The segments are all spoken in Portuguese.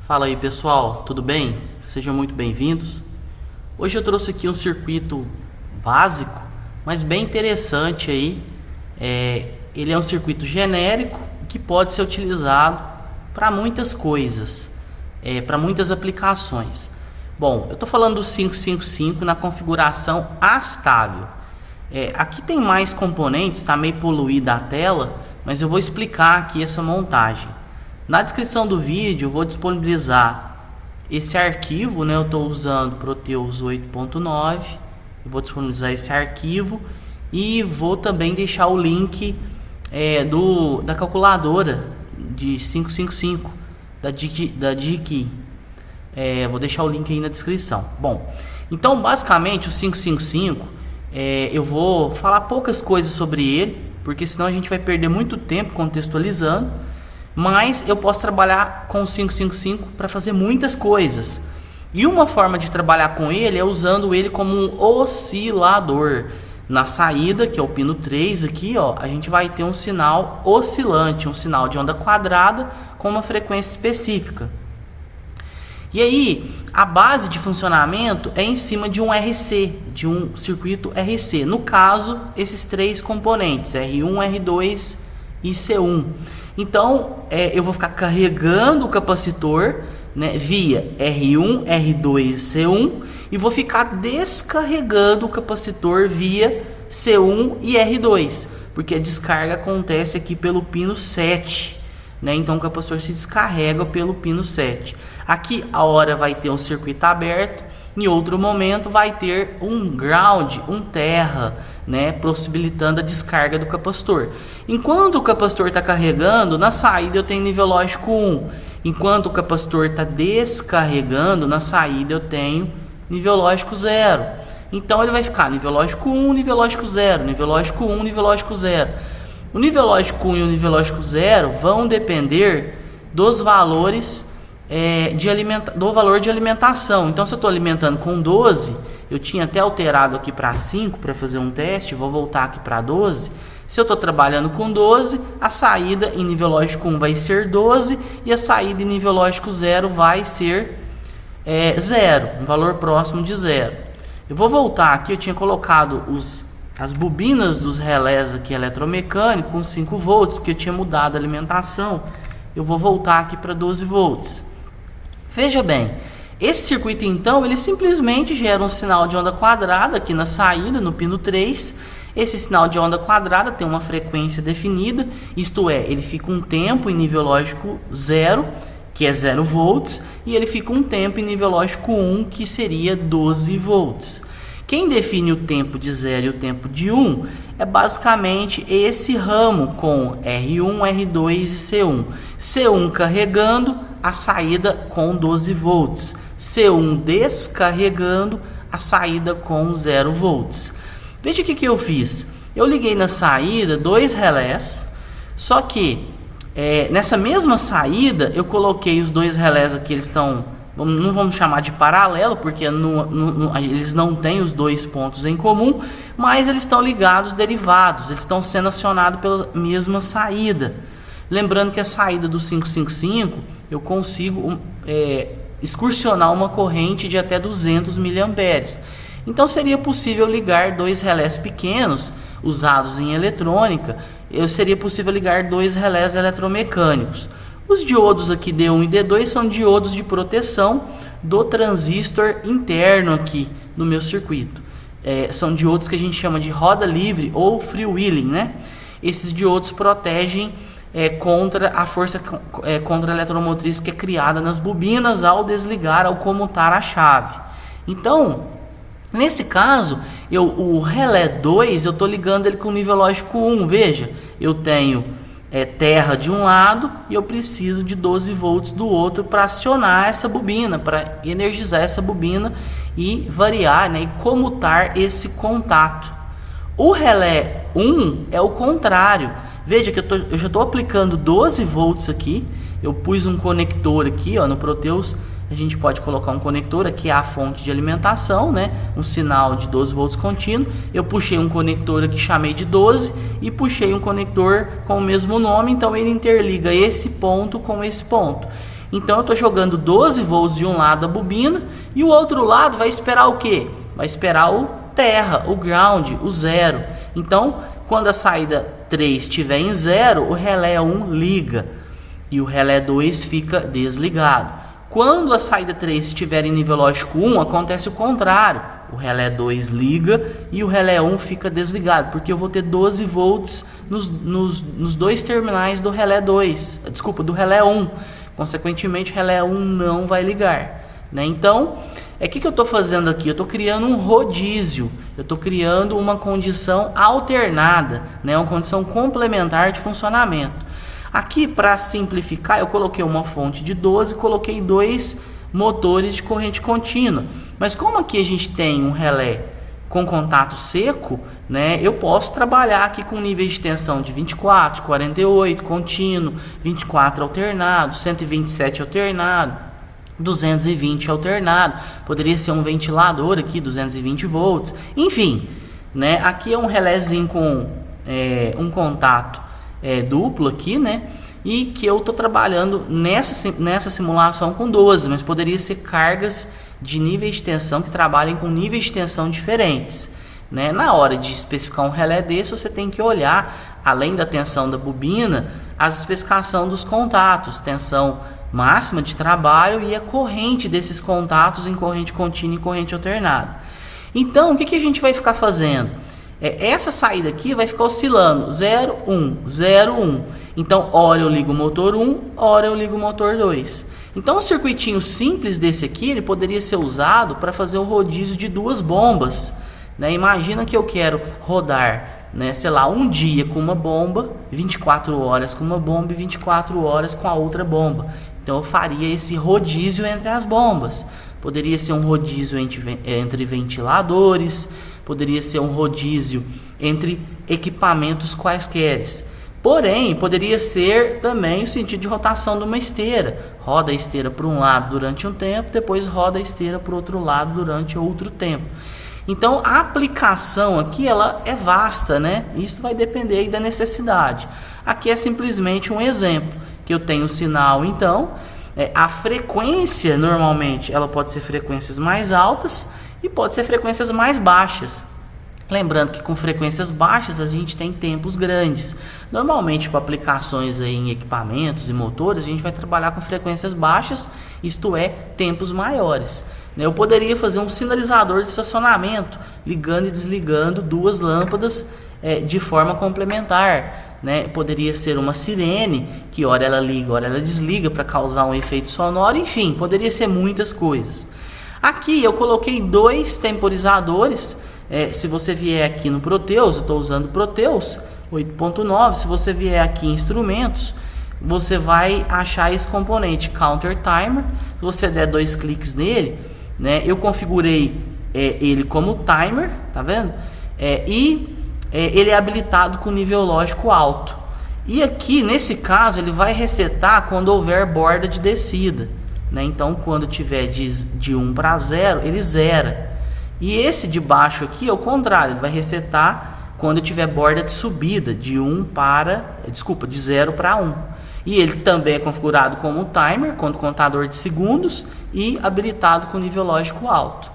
Fala aí pessoal, tudo bem? Sejam muito bem-vindos. Hoje eu trouxe aqui um circuito básico, mas bem interessante aí. Ele é um circuito genérico que pode ser utilizado para muitas coisas, para muitas aplicações. Bom, eu estou falando do 555 na configuração astável. Aqui tem mais componentes, está meio poluída a tela, mas eu vou explicar aqui essa montagem. Na descrição do vídeo eu vou disponibilizar esse arquivo, né? Eu estou usando Proteus 8.9, eu vou disponibilizar esse arquivo e vou também deixar o link da calculadora de 555 da DigiKey. Vou deixar o link aí na descrição. Bom, então basicamente o 555 eu vou falar poucas coisas sobre ele, porque senão a gente vai perder muito tempo contextualizando. Mas eu posso trabalhar com o 555 para fazer muitas coisas. E uma forma de trabalhar com ele é usando ele como um oscilador. Na saída, que é o pino 3 aqui, ó, a gente vai ter um sinal oscilante, um sinal de onda quadrada com uma frequência específica. E aí, a base de funcionamento é em cima de um RC, de um circuito RC. No caso, esses três componentes, R1, R2 e C1. Então, eu vou ficar carregando o capacitor, né, via R1, R2 e C1 e vou ficar descarregando o capacitor via C1 e R2, porque a descarga acontece aqui pelo pino 7, né? Então o capacitor se descarrega pelo pino 7. Aqui a hora vai ter um circuito aberto, em outro momento vai ter um ground, um terra, né, possibilitando a descarga do capacitor. Enquanto o capacitor está carregando, na saída eu tenho nível lógico 1. Enquanto o capacitor está descarregando, na saída eu tenho nível lógico 0. Então ele vai ficar nível lógico 1, nível lógico 0, nível lógico 1, nível lógico 0. O nível lógico 1 e o nível lógico 0 vão depender dos valores do valor de alimentação. Então se eu estou alimentando com 12, eu tinha até alterado aqui para 5 para fazer um teste, vou voltar aqui para 12. Se eu estou trabalhando com 12, a saída em nível lógico 1 vai ser 12 e a saída em nível lógico 0 vai ser 0, um valor próximo de 0. Eu vou voltar aqui, eu tinha colocado as bobinas dos relés aqui eletromecânicos com 5 volts, que eu tinha mudado a alimentação. Eu vou voltar aqui para 12 volts. Veja bem, esse circuito então, ele simplesmente gera um sinal de onda quadrada aqui na saída, no pino 3. Esse sinal de onda quadrada tem uma frequência definida, isto é, ele fica um tempo em nível lógico 0, que é 0 volts, e ele fica um tempo em nível lógico 1, que seria 12 volts. Quem define o tempo de 0 e o tempo de 1 é basicamente esse ramo com R1, R2 e C1. C1 carregando, a saída com 12 volts. C1 descarregando, a saída com 0 volts. Veja o que eu fiz. Eu liguei na saída 2 relés, só que nessa mesma saída eu coloquei os 2 relés aqui, eles estão, não vamos chamar de paralelo, porque eles não têm os 2 pontos em comum, mas eles estão ligados derivados, eles estão sendo acionados pela mesma saída. Lembrando que a saída do 555 eu consigo excursionar uma corrente de até 200 mA. Então seria possível ligar 2 relés pequenos usados em eletrônica, seria possível ligar 2 relés eletromecânicos. Os diodos aqui D1 e D2 são diodos de proteção do transistor interno aqui no meu circuito. São diodos que a gente chama de roda livre ou freewheeling, né? Esses diodos protegem contra a força contra a eletromotriz que é criada nas bobinas ao desligar, ao comutar a chave. Então, nesse caso, o relé 2, eu estou ligando ele com nível lógico 1. Veja, eu tenho terra de um lado e eu preciso de 12 volts do outro para acionar essa bobina, para energizar essa bobina e variar, né, e comutar esse contato. O relé 1 é o contrário. Veja que eu já estou aplicando 12 volts aqui. Eu pus um conector aqui, ó, no Proteus. A gente pode colocar um conector, aqui é a fonte de alimentação, né? Um sinal de 12 volts contínuo. Eu puxei um conector aqui, chamei de 12, e puxei um conector com o mesmo nome, então ele interliga esse ponto com esse ponto. Então eu estou jogando 12 volts de um lado da bobina e o outro lado vai esperar o quê? Vai esperar o terra, o ground, o zero. Então, quando a saída 3 estiver em zero, o relé 1 liga e o relé 2 fica desligado. Quando a saída 3 estiver em nível lógico 1, acontece o contrário. O relé 2 liga e o relé 1 fica desligado, porque eu vou ter 12 volts nos dois terminais do relé 2, desculpa, do relé 1. Consequentemente, o relé 1 não vai ligar, né? Então, o que eu estou fazendo aqui? Eu estou criando um rodízio, eu estou criando uma condição alternada, né? Uma condição complementar de funcionamento. Aqui, para simplificar, eu coloquei uma fonte de 12, coloquei dois motores de corrente contínua. Mas como aqui a gente tem um relé com contato seco, né, eu posso trabalhar aqui com níveis de tensão de 24, 48 contínuo, 24 alternado, 127 alternado, 220 alternado. Poderia ser um ventilador aqui, 220 volts. Enfim, né, aqui é um relézinho com um contato duplo aqui, né? E que eu estou trabalhando nessa simulação com 12, mas poderia ser cargas de níveis de tensão que trabalhem com níveis de tensão diferentes, né? Na hora de especificar um relé desse, você tem que olhar, além da tensão da bobina, as especificações dos contatos, tensão máxima de trabalho e a corrente desses contatos em corrente contínua e corrente alternada. Então, o que a gente vai ficar fazendo? Essa saída aqui vai ficar oscilando 0, 1, 0, 1. Então, hora eu ligo o motor 1, hora eu ligo o motor 2. Então, um circuitinho simples desse aqui, ele poderia ser usado para fazer o rodízio de duas bombas, né? Imagina que eu quero rodar, né, sei lá, um dia com uma bomba, 24 horas com uma bomba e 24 horas com a outra bomba. Então, eu faria esse rodízio entre as bombas. Poderia ser um rodízio entre ventiladores, poderia ser um rodízio entre equipamentos quaisqueres. Porém, poderia ser também o sentido de rotação de uma esteira. Roda a esteira para um lado durante um tempo, depois roda a esteira para o outro lado durante outro tempo. Então, a aplicação aqui ela é vasta, né? Isso vai depender aí da necessidade. Aqui é simplesmente um exemplo, que eu tenho o sinal, então, a frequência, normalmente, ela pode ser frequências mais altas e pode ser frequências mais baixas. Lembrando que com frequências baixas a gente tem tempos grandes. Normalmente para aplicações aí em equipamentos e motores a gente vai trabalhar com frequências baixas, isto é, tempos maiores. Eu poderia fazer um sinalizador de estacionamento, ligando e desligando duas lâmpadas de forma complementar, né? Poderia ser uma sirene, que hora ela liga, hora ela desliga para causar um efeito sonoro, enfim, poderia ser muitas coisas. Aqui eu coloquei dois temporizadores. Se você vier aqui no Proteus, eu estou usando Proteus 8.9, se você vier aqui em instrumentos, você vai achar esse componente Counter Timer. Se você der dois cliques nele, né, eu configurei ele como timer, tá vendo? Ele é habilitado com nível lógico alto. E aqui, nesse caso, ele vai resetar quando houver borda de descida, né? Então, quando tiver de 1 para 0, ele zera. E esse de baixo aqui é o contrário, ele vai resetar quando tiver borda de subida, de 0 para 1. E ele também é configurado como timer, com contador de segundos e habilitado com nível lógico alto.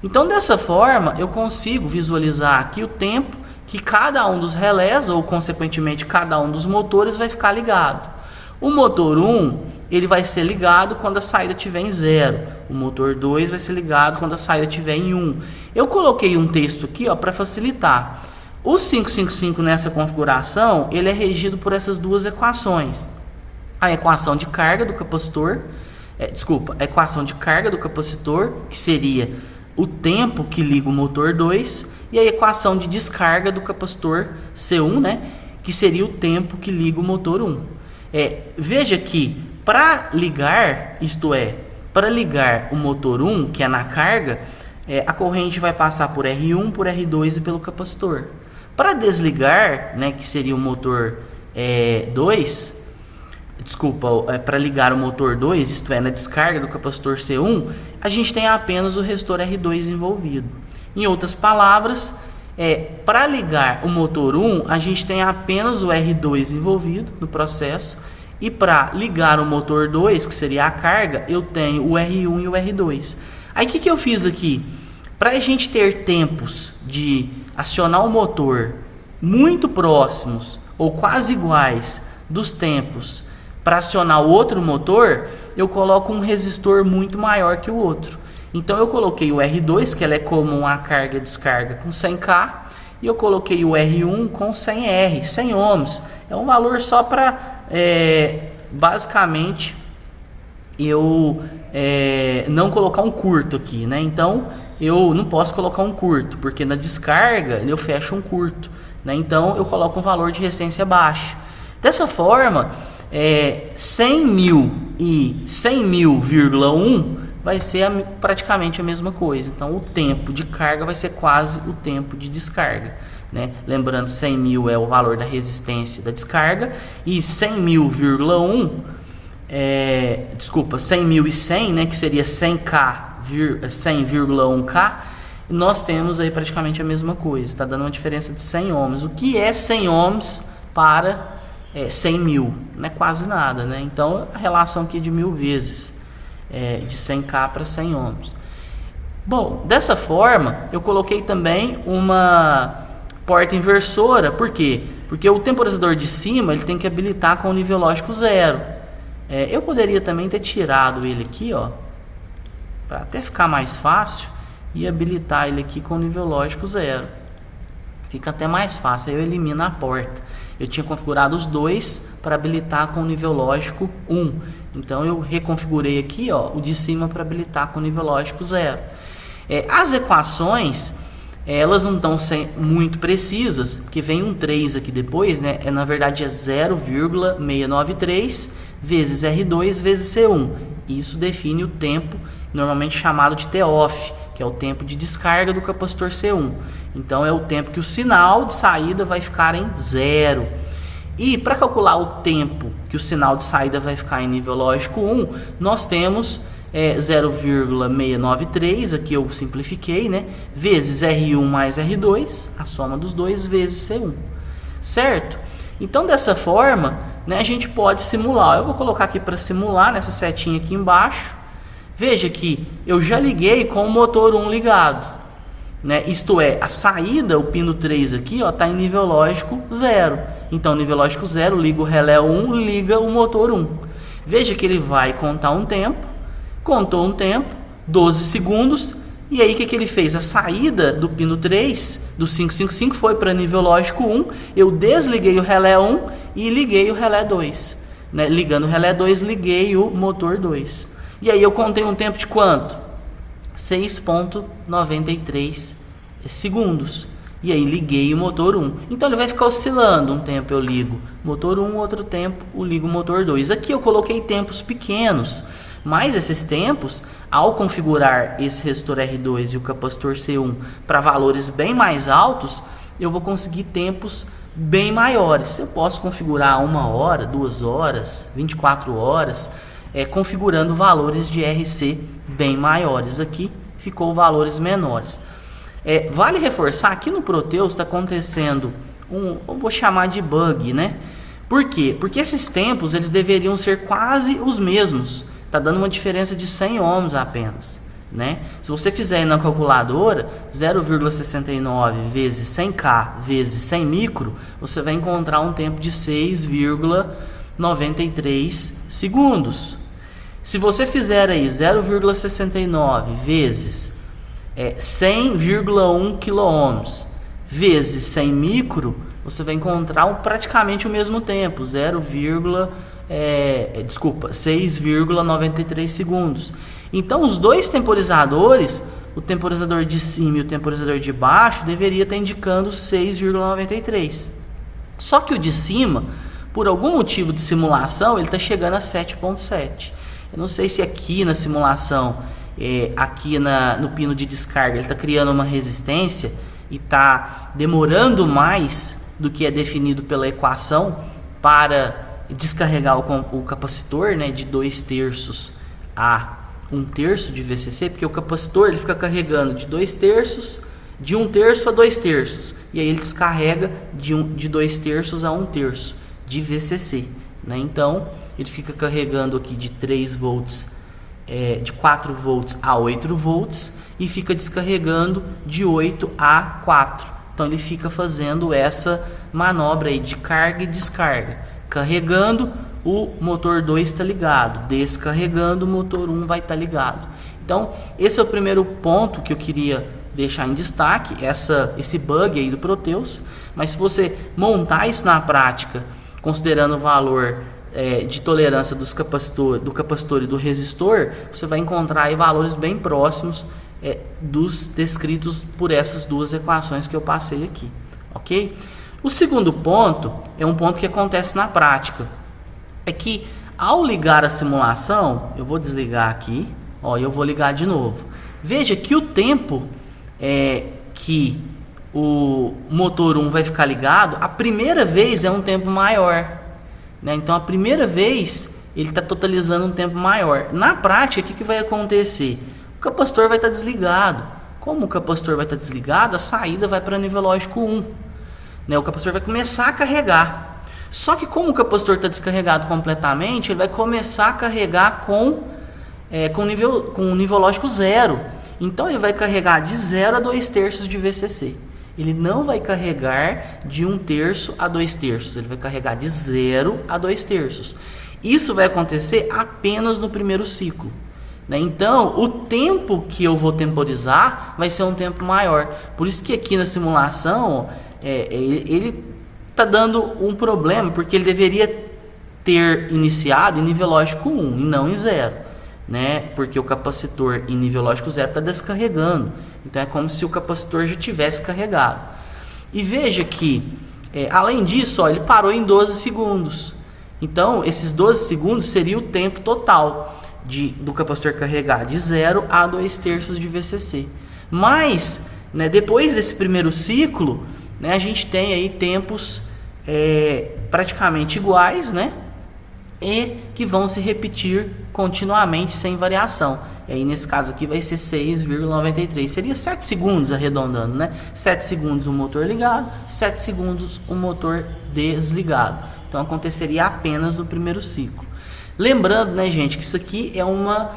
Então, dessa forma, eu consigo visualizar aqui o tempo que cada um dos relés, ou consequentemente cada um dos motores, vai ficar ligado. O motor 1, ele vai ser ligado quando a saída estiver em 0. O motor 2 vai ser ligado quando a saída estiver em 1. Eu coloquei um texto aqui para facilitar. O 555 nessa configuração, ele é regido por essas duas equações. A equação de carga do capacitor, a equação de carga do capacitor, que seria o tempo que liga o motor 2, e a equação de descarga do capacitor C1, né, que seria o tempo que liga o motor 1. Veja que para ligar, isto é, para ligar o motor 1, que é na carga, a corrente vai passar por R1, por R2 e pelo capacitor. Para desligar, né, que seria o motor 2, para ligar o motor 2, isto é, na descarga do capacitor C1, a gente tem apenas o resistor R2 envolvido. Em outras palavras, para ligar o motor 1, a gente tem apenas o R2 envolvido no processo, E para ligar o motor 2, que seria a carga, eu tenho o R1 e o R2. Aí o que eu fiz aqui? Para a gente ter tempos de acionar o motor muito próximos ou quase iguais dos tempos para acionar o outro motor, eu coloco um resistor muito maior que o outro. Então eu coloquei o R2, que ela é comum à carga e descarga, com 100K, e eu coloquei o R1 com 100R, 100 ohms. É um valor só para, basicamente, eu não colocar um curto aqui, né? Então eu não posso colocar um curto, porque na descarga eu fecho um curto, né? Então eu coloco um valor de resistência baixa. Dessa forma, 100 mil e 100 mil,1 vai ser praticamente a mesma coisa. Então o tempo de carga vai ser quase o tempo de descarga, né? Lembrando, 100 mil é o valor da resistência da descarga, e 100 mil,1 100 mil e 100, né, que seria 100K, 100,1K, nós temos aí praticamente a mesma coisa. Está dando uma diferença de 100 ohms. O que é 100 ohms para 100 mil? Não é quase nada, né? Então a relação aqui é de 1000 vezes, de 100K para 100 ohms. Bom, dessa forma eu coloquei também uma porta inversora. Por quê? Porque o temporizador de cima ele tem que habilitar com o nível lógico 0. Eu poderia também ter tirado ele aqui, ó, para até ficar mais fácil, e habilitar ele aqui com o nível lógico 0. Fica até mais fácil, aí eu elimino a porta. Eu tinha configurado os dois para habilitar com o nível lógico 1. Então eu reconfigurei aqui, ó, o de cima para habilitar com o nível lógico 0. As equações, elas não estão muito precisas, porque vem um 3 aqui depois, né? Na verdade é 0,693 vezes R2 vezes C1. Isso define o tempo, normalmente chamado de T-off, que é o tempo de descarga do capacitor C1. Então é o tempo que o sinal de saída vai ficar em 0. E para calcular o tempo que o sinal de saída vai ficar em nível lógico 1, nós temos 0,693, aqui eu simplifiquei, né, vezes R1 mais R2, a soma dos dois, vezes C1. Certo? Então dessa forma, né, a gente pode simular. Eu vou colocar aqui para simular, nessa setinha aqui embaixo. Veja que eu já liguei com o motor 1 ligado, né? Isto é, a saída, o pino 3 aqui, está em nível lógico 0. Então, nível lógico 0, liga o relé 1, liga o motor 1. Veja que ele vai contar um tempo, contou um tempo, 12 segundos, e aí o que ele fez? A saída do pino 3, do 555, foi para nível lógico 1, eu desliguei o relé 1 e liguei o relé 2. Né? Ligando o relé 2, liguei o motor 2. E aí eu contei um tempo de quanto? 6,93 segundos. E aí liguei o motor 1. Então ele vai ficar oscilando. Um tempo eu ligo o motor 1, outro tempo eu ligo o motor 2. Aqui eu coloquei tempos pequenos, mas esses tempos, ao configurar esse resistor R2 e o capacitor C1 para valores bem mais altos, eu vou conseguir tempos bem maiores. Eu posso configurar 1 hora, 2 horas, 24 horas, configurando valores de RC bem maiores. Aqui ficou valores menores. Vale reforçar, aqui no Proteus está acontecendo eu vou chamar de bug, né? Por quê? Porque esses tempos eles deveriam ser quase os mesmos. Está dando uma diferença de 100 ohms apenas, né? Se você fizer aí na calculadora 0,69 vezes 100K vezes 100 micro, você vai encontrar um tempo de 6,93 segundos. Se você fizer aí 0,69 vezes 100,1 kΩ vezes 100 micro, você vai encontrar praticamente o mesmo tempo, 6,93 segundos. Então os dois temporizadores, o temporizador de cima e o temporizador de baixo, deveria estar indicando 6,93. Só que o de cima, por algum motivo de simulação, ele está chegando a 7,7. Eu não sei se aqui na simulação, aqui no pino de descarga, ele está criando uma resistência e está demorando mais do que é definido pela equação para descarregar o capacitor, né, de 2/3 a 1/3 de VCC, porque o capacitor ele fica carregando de 2/3, de 1/3 a 2/3, e aí ele descarrega de 2/3 a 1/3 de VCC, né? Então ele fica carregando aqui de 3 volts, de 4 volts a 8 volts e fica descarregando de 8 a 4. Então ele fica fazendo essa manobra aí de carga e descarga. Carregando, o motor 2 está ligado. Descarregando, o motor 1 vai estar ligado. Então esse é o primeiro ponto que eu queria deixar em destaque, esse bug aí do Proteus. Mas se você montar isso na prática, considerando o valor de tolerância do capacitor e do resistor, você vai encontrar aí valores bem próximos dos descritos por essas duas equações que eu passei aqui, ok? O segundo ponto é um ponto que acontece na prática, é que ao ligar a simulação, eu vou desligar aqui, ó, eu vou ligar de novo. Veja que o tempo que o motor 1 vai ficar ligado, a primeira vez é um tempo maior, né? Então a primeira vez ele está totalizando um tempo maior. Na prática, o que vai acontecer? O capacitor vai estar desligado. Como o capacitor vai estar desligado, a saída vai para nível lógico 1, né? O capacitor vai começar a carregar. Só que como o capacitor está descarregado completamente, ele vai começar a carregar com nível lógico 0. Então ele vai carregar de 0 a 2/3 de VCC. Ele não vai carregar de 1/3 a 2/3. Ele vai carregar de 0 a 2/3. Isso vai acontecer apenas no primeiro ciclo, né? Então o tempo que eu vou temporizar vai ser um tempo maior. Por isso que aqui na simulação ele está dando um problema, porque ele deveria ter iniciado em nível lógico 1 e não em 0, né? Porque o capacitor em nível lógico 0 está descarregando. Então é como se o capacitor já tivesse carregado. E veja que, além disso, ó, ele parou em 12 segundos. Então esses 12 segundos seria o tempo total do capacitor carregar de 0 a 2/3 de VCC. Mas, né, depois desse primeiro ciclo, né, a gente tem aí tempos praticamente iguais, né? E que vão se repetir continuamente sem variação. E aí nesse caso aqui vai ser 6,93. Seria 7 segundos arredondando, né? 7 segundos o motor ligado, 7 segundos o motor desligado. Então aconteceria apenas no primeiro ciclo. Lembrando, né, gente, que isso aqui é uma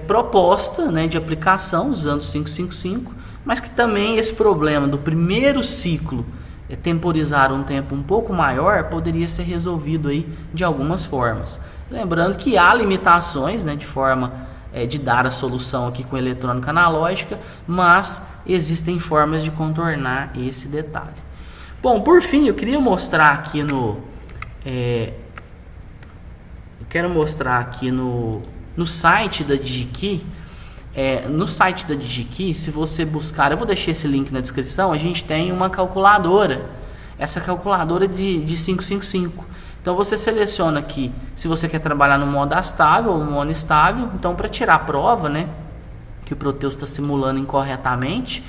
proposta, né, de aplicação usando 555, mas que também esse problema do primeiro ciclo temporizar um tempo um pouco maior poderia ser resolvido aí de algumas formas. Lembrando que há limitações, né, de forma de dar a solução aqui com eletrônica analógica, mas existem formas de contornar esse detalhe. Bom, por fim, eu queria mostrar aqui no site da DigiKey. No site da DigiKey, se você buscar, eu vou deixar esse link na descrição, a gente tem uma calculadora, essa calculadora de 555. Então você seleciona aqui se você quer trabalhar no modo astável ou no modo estável. Então, para tirar a prova, né, que o Proteus está simulando incorretamente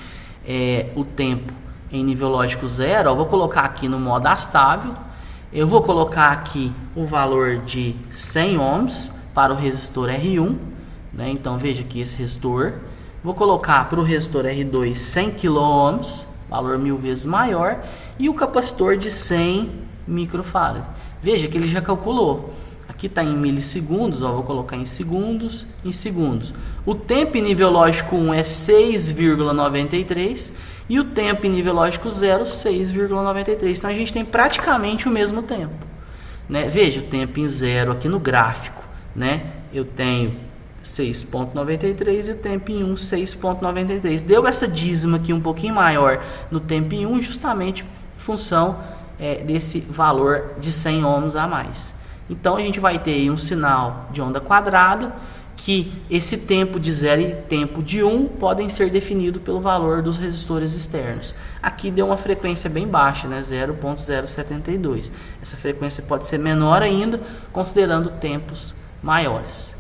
o tempo em nível lógico 0, eu vou colocar aqui no modo astável. Eu vou colocar aqui o valor de 100 ohms para o resistor R1, né? Então veja aqui esse resistor. Vou colocar para o resistor R2 100 kΩ, valor 1000 vezes maior, e o capacitor de 100 microfarads. Veja que ele já calculou. Aqui está em milissegundos, ó, vou colocar em segundos, O tempo em nível lógico 1 é 6,93 e o tempo em nível lógico 0, 6,93. Então a gente tem praticamente o mesmo tempo, né? Veja o tempo em 0 aqui no gráfico, né? Eu tenho 6,93 e o tempo em 1, 6,93. Deu essa dízima aqui um pouquinho maior no tempo em 1, justamente em função desse valor de 100 ohms a mais. Então a gente vai ter aí um sinal de onda quadrada, que esse tempo de 0 e tempo de 1 podem ser definidos pelo valor dos resistores externos. Aqui deu uma frequência bem baixa, né? 0,072. Essa frequência pode ser menor ainda, considerando tempos maiores.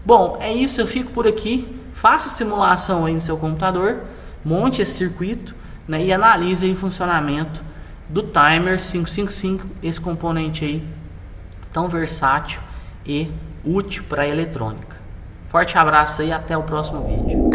Bom, é isso, eu fico por aqui. Faça a simulação aí no seu computador, monte esse circuito, né, e analise aí o funcionamento do timer 555, esse componente aí tão versátil e útil para a eletrônica. Forte abraço aí, até o próximo vídeo.